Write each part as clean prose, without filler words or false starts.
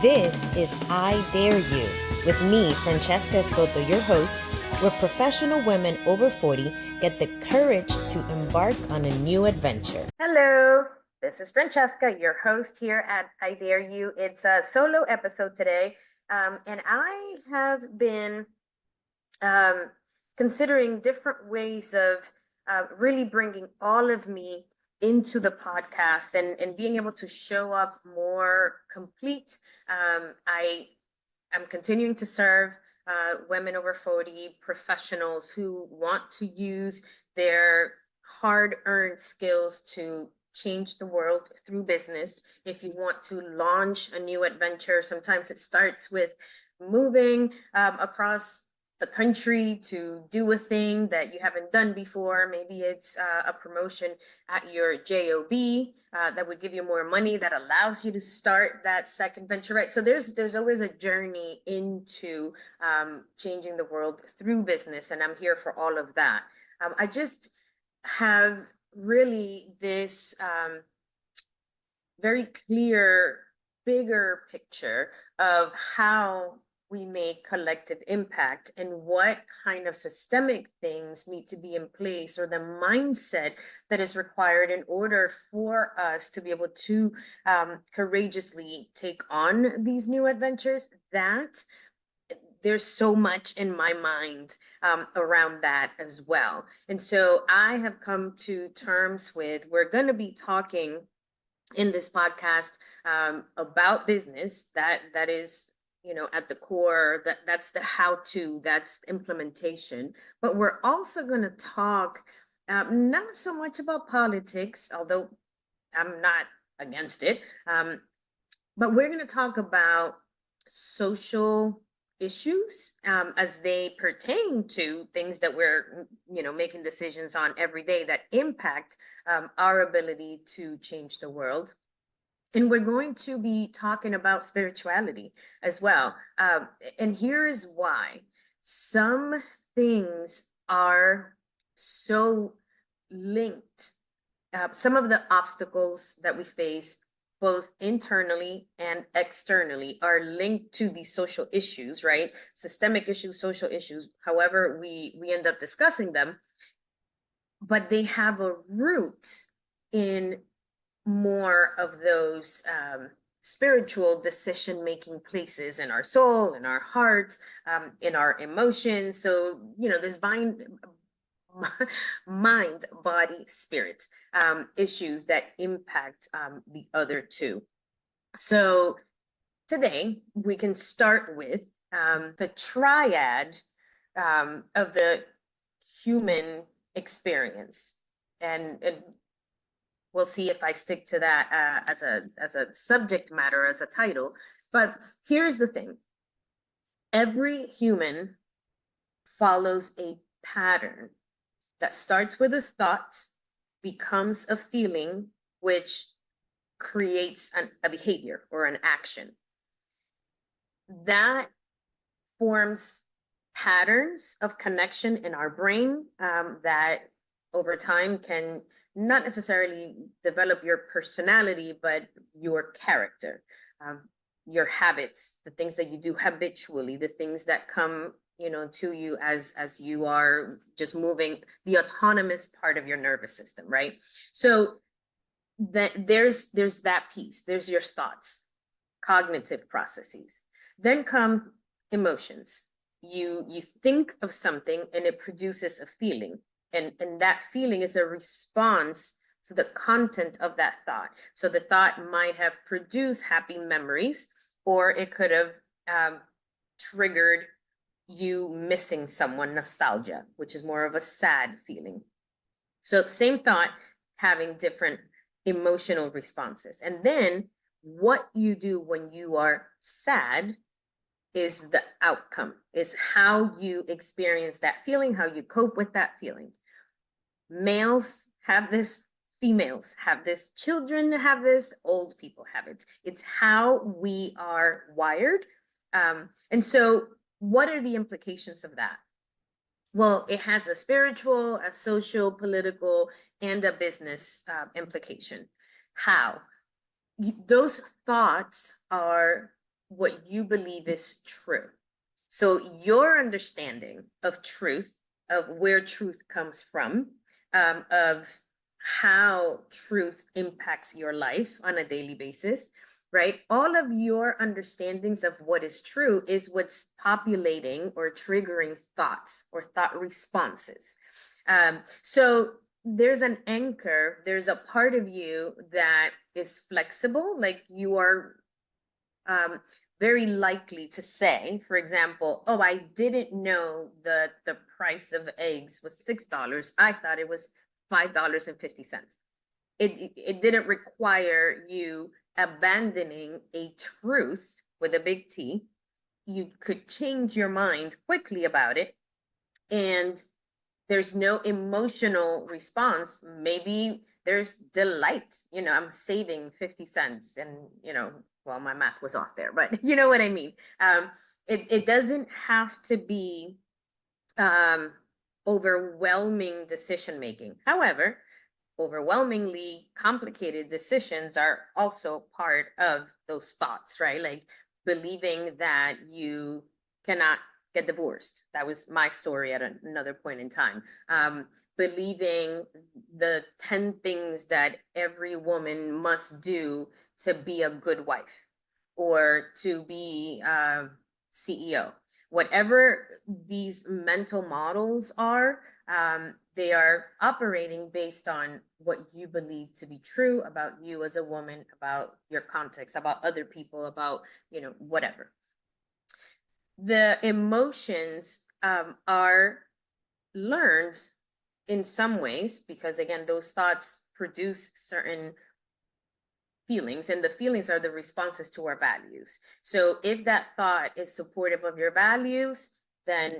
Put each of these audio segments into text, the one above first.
This is I Dare You with me, Francesca Escoto, your host, where professional women over 40 get the courage to embark on a new adventure. Hello, this is Francesca, your host here at I Dare You. It's a solo episode today, and I have been considering different ways of really bringing all of me into the podcast and being able to show up more complete. I'm continuing to serve women over 40 professionals who want to use their hard-earned skills to change the world through business. If you want to launch a new adventure, sometimes it starts with moving across the country to do a thing that you haven't done before. Maybe it's a promotion at your job that would give you more money, that allows you to start that second venture, right? So there's always a journey into changing the world through business, and I'm here for all of that. I just have really this very clear, bigger picture of how we make collective impact and what kind of systemic things need to be in place, or the mindset that is required in order for us to be able to courageously take on these new adventures. That there's so much in my mind around that as well. And so I have come to terms with, we're going to be talking in this podcast about business. That is, at the core, that's the how-to, that's implementation. But we're also going to talk not so much about politics, although I'm not against it, but we're going to talk about social issues as they pertain to things that we're making decisions on every day that impact our ability to change the world. And we're going to be talking about spirituality as well. And here is why. Some things are so linked. Some of the obstacles that we face, both internally and externally, are linked to these social issues, right? Systemic issues, social issues, however we end up discussing them. But they have a root in more of those spiritual decision-making places in our soul, in our heart, in our emotions. So, this mind, body, spirit issues that impact the other two. So today we can start with the triad of the human experience, and we'll see if I stick to that as a subject matter, as a title. But here's the thing. Every human follows a pattern that starts with a thought, becomes a feeling, which creates a behavior or an action. That forms patterns of connection in our brain that over time can not necessarily develop your personality, but your character, your habits, the things that you do habitually, the things that come to you as you are just moving, the autonomous part of your nervous system, right? So that there's that piece. There's your thoughts, cognitive processes. Then come emotions. You think of something and it produces a feeling. And that feeling is a response to the content of that thought. So the thought might have produced happy memories, or it could have triggered you missing someone, nostalgia, which is more of a sad feeling. So same thought, having different emotional responses. And then what you do when you are sad is the outcome, is how you experience that feeling, how you cope with that feeling. Males have this, females have this, children have this, old people have it. It's how we are wired. And so what are the implications of that? Well, it has a spiritual, a social, political, and a business implication. How? Those thoughts are what you believe is true. So your understanding of truth, of where truth comes from, of how truth impacts your life on a daily basis, right? All of your understandings of what is true is what's populating or triggering thoughts or thought responses. So there's an anchor, there's a part of you that is flexible, like you are very likely to say, for example, oh, I didn't know that the price of eggs was $6. I thought it was $5.50. It didn't require you abandoning a truth with a big T. You could change your mind quickly about it, and there's no emotional response. Maybe there's delight. I'm saving 50 cents, and, well, my math was off there, but you know what I mean. It doesn't have to be overwhelming decision making. However, overwhelmingly complicated decisions are also part of those thoughts, right? Like believing that you cannot get divorced. That was my story at another point in time. Believing the 10 things that every woman must do to be a good wife or to be CEO. Whatever these mental models are, they are operating based on what you believe to be true about you as a woman, about your context, about other people, about, whatever. The emotions are learned in some ways because, again, those thoughts produce certain feelings, and the feelings are the responses to our values. So if that thought is supportive of your values, then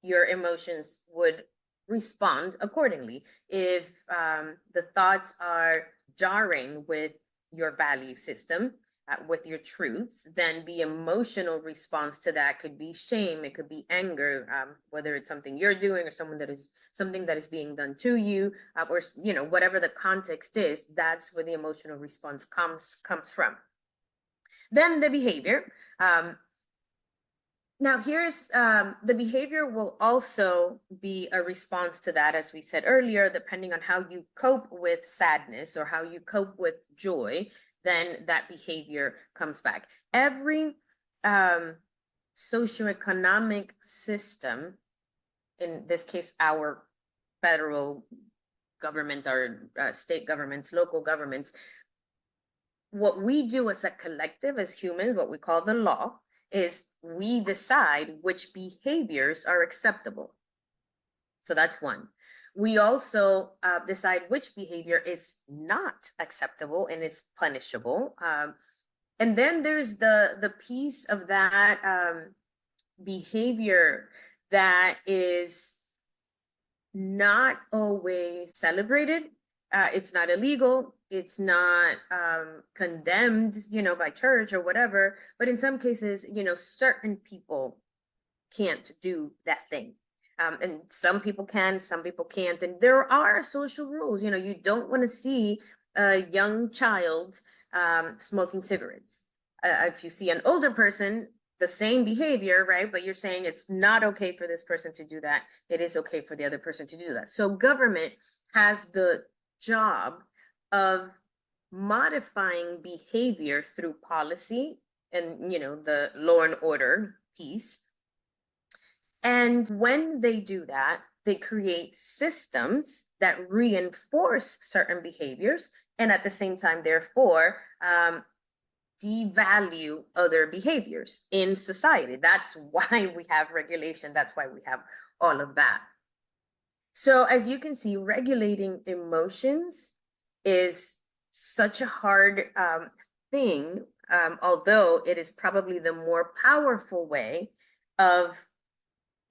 your emotions would respond accordingly. If the thoughts are jarring with your value system, with your truths, then the emotional response to that could be shame, it could be anger, whether it's something you're doing or something that is being done to you, or whatever the context is. That's where the emotional response comes from. Then the behavior. Now here's the behavior will also be a response to that, as we said earlier, depending on how you cope with sadness or how you cope with joy, then that behavior comes back. Every socioeconomic system, in this case, our federal government, our state governments, local governments, what we do as a collective, as humans, what we call the law, is we decide which behaviors are acceptable. So that's one. We also decide which behavior is not acceptable and is punishable. And then there's the piece of that behavior that is not always celebrated. It's not illegal. It's not condemned, by church or whatever. But in some cases, certain people can't do that thing. And some people can, some people can't. And there are social rules. You don't want to see a young child smoking cigarettes. If you see an older person, the same behavior, right? But you're saying it's not okay for this person to do that. It is okay for the other person to do that. So government has the job of modifying behavior through policy and, the law and order piece. And when they do that, they create systems that reinforce certain behaviors and at the same time, therefore, devalue other behaviors in society. That's why we have regulation. That's why we have all of that. So as you can see, regulating emotions is such a hard thing, although it is probably the more powerful way of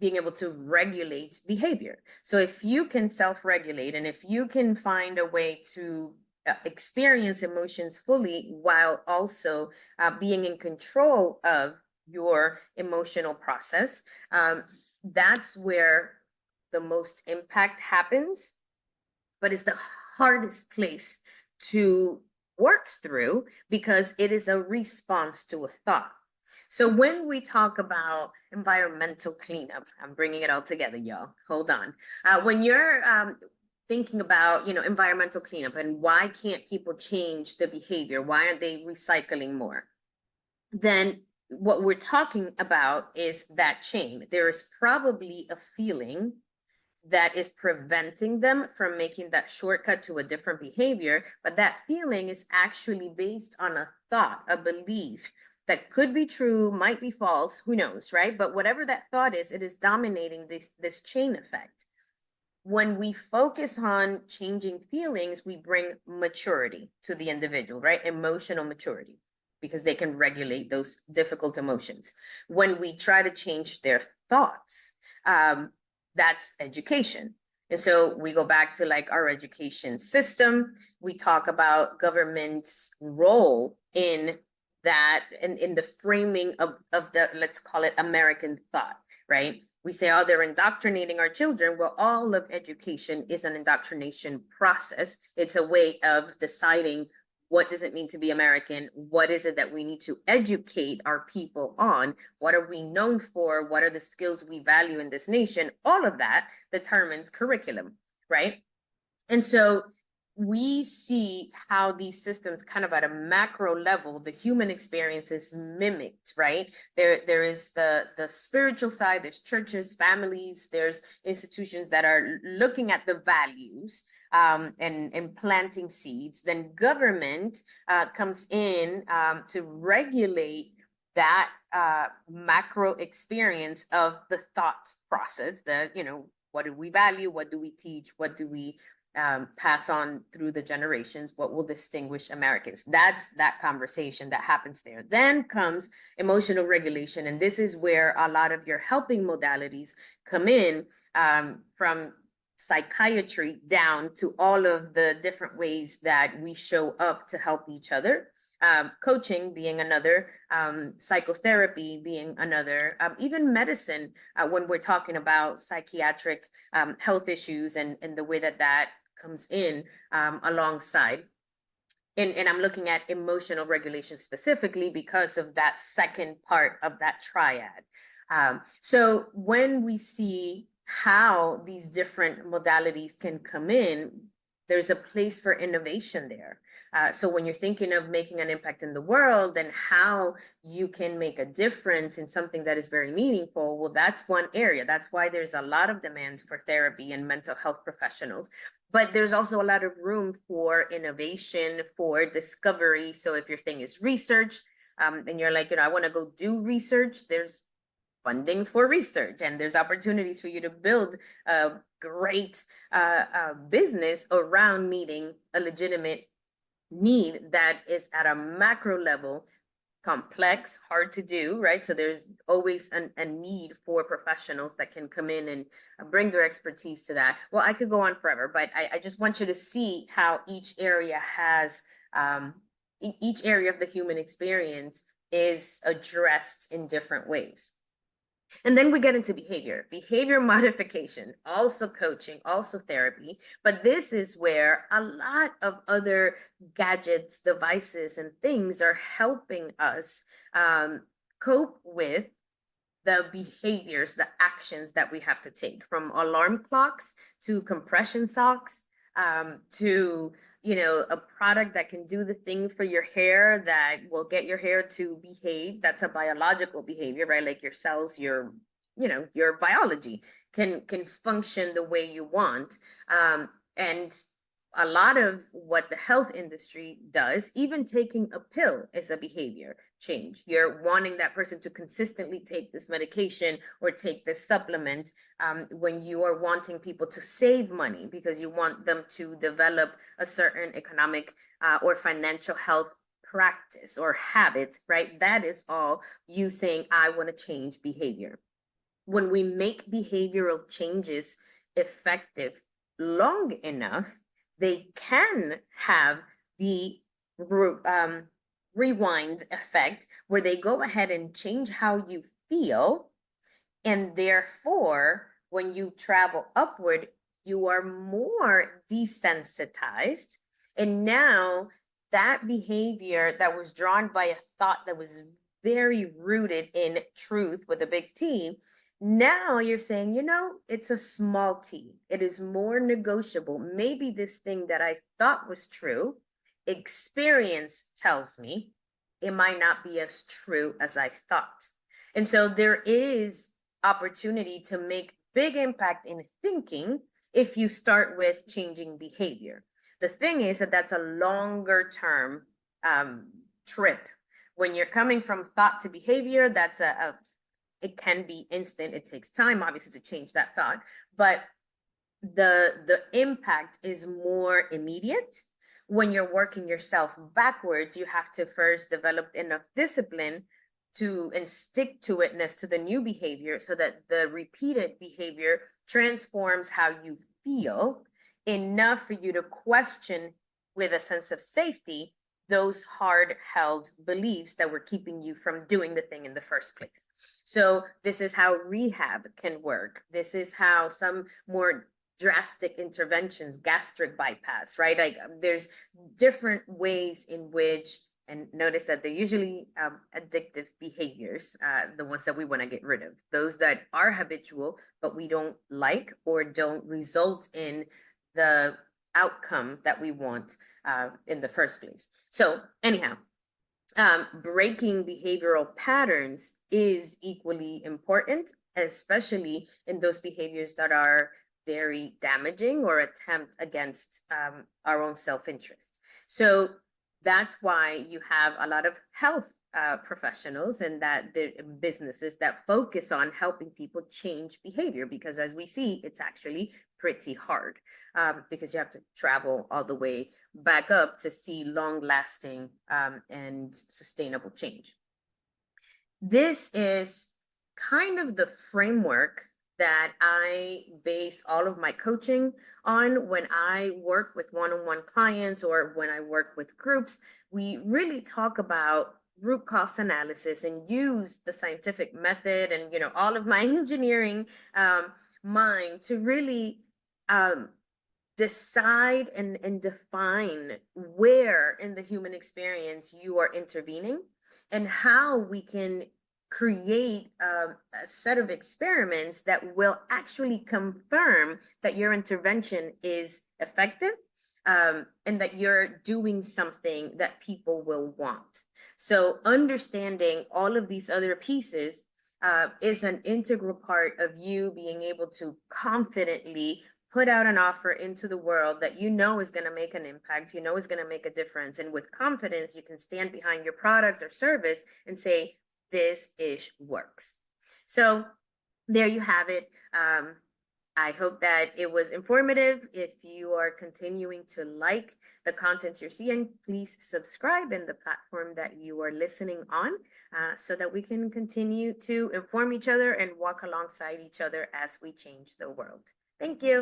being able to regulate behavior. So if you can self-regulate and if you can find a way to experience emotions fully while also being in control of your emotional process, that's where the most impact happens, but it's the hardest place to work through because it is a response to a thought. So when we talk about environmental cleanup, I'm bringing it all together, y'all. Hold on. When you're thinking about, environmental cleanup and why can't people change the behavior? Why aren't they recycling more? Then what we're talking about is that chain. There is probably a feeling that is preventing them from making that shortcut to a different behavior, but that feeling is actually based on a thought, a belief that could be true, might be false, who knows, right? But whatever that thought is, it is dominating this chain effect. When we focus on changing feelings, we bring maturity to the individual, right? Emotional maturity, because they can regulate those difficult emotions. When we try to change their thoughts, that's education. And so we go back to like our education system. We talk about government's role in that, in the framing of the, let's call it American thought, right? We say, oh, they're indoctrinating our children. Well, all of education is an indoctrination process. It's a way of deciding what does it mean to be American? What is it that we need to educate our people on? What are we known for? What are the skills we value in this nation? All of that determines curriculum, right? And so we see how these systems kind of at a macro level, the human experience is mimicked, right? There is the spiritual side, there's churches, families, there's institutions that are looking at the values and planting seeds. Then government comes in to regulate that macro experience of the thought process, what do we value? What do we teach? What do we pass on through the generations? What will distinguish Americans? That's that conversation that happens there. Then comes emotional regulation. And this is where a lot of your helping modalities come in, from psychiatry down to all of the different ways that we show up to help each other. Coaching being another, psychotherapy being another, even medicine, when we're talking about psychiatric health issues and the way that comes in alongside. And I'm looking at emotional regulation specifically because of that second part of that triad. So when we see how these different modalities can come in, there's a place for innovation there. So when you're thinking of making an impact in the world and how you can make a difference in something that is very meaningful, well, that's one area. That's why there's a lot of demand for therapy and mental health professionals. But there's also a lot of room for innovation, for discovery. So if your thing is research, and you're like, I want to go do research, there's funding for research, and there's opportunities for you to build a great business around meeting a legitimate need that is at a macro level, complex, hard to do, right? So there's always a need for professionals that can come in and bring their expertise to that. Well, I could go on forever, but I just want you to see how each area has, each area of the human experience is addressed in different ways. And then we get into behavior modification, also coaching, also therapy. But this is where a lot of other gadgets, devices, and things are helping us cope with the behaviors, the actions that we have to take, from alarm clocks to compression socks, to a product that can do the thing for your hair that will get your hair to behave. That's a biological behavior, right? Like your cells, your biology can function the way you want. And a lot of what the health industry does, even taking a pill, is a behavior change. You're wanting that person to consistently take this medication or take this supplement, when you are wanting people to save money because you want them to develop a certain economic or financial health practice or habit, right? That is all you saying, I want to change behavior. When we make behavioral changes effective long enough, they can have the rewind effect where they go ahead and change how you feel. And therefore, when you travel upward, you are more desensitized. And now that behavior that was drawn by a thought that was very rooted in truth with a big T. Now you're saying, it's a small t. It is more negotiable. Maybe this thing that I thought was true, experience tells me it might not be as true as I thought. And so there is opportunity to make big impact in thinking if you start with changing behavior. The thing is that that's a longer term trip. When you're coming from thought to behavior, that's it can be instant. It takes time, obviously, to change that thought, but the impact is more immediate. When you're working yourself backwards, you have to first develop enough discipline to and stick to itness to the new behavior so that the repeated behavior transforms how you feel enough for you to question with a sense of safety those hard held beliefs that were keeping you from doing the thing in the first place. So this is how rehab can work. This is how some more drastic interventions, gastric bypass, right? Like there's different ways in which, and notice that they're usually addictive behaviors, the ones that we want to get rid of, those that are habitual, but we don't like or don't result in the outcome that we want in the first place. So anyhow, breaking behavioral patterns is equally important, especially in those behaviors that are very damaging or attempt against our own self-interest. So that's why you have a lot of health professionals and that the businesses that focus on helping people change behavior, because as we see, it's actually pretty hard because you have to travel all the way back up to see long-lasting and sustainable change. This is kind of the framework that I base all of my coaching on when I work with one-on-one clients or when I work with groups. We really talk about root cause analysis and use the scientific method and all of my engineering mind to really decide and define where in the human experience you are intervening and how we can create a set of experiments that will actually confirm that your intervention is effective and that you're doing something that people will want. So understanding all of these other pieces is an integral part of you being able to confidently put out an offer into the world that is going to make an impact, is going to make a difference. And with confidence, you can stand behind your product or service and say, this ish works. So there you have it. I hope that it was informative. If you are continuing to like the content you're seeing, please subscribe in the platform that you are listening on so that we can continue to inform each other and walk alongside each other as we change the world. Thank you.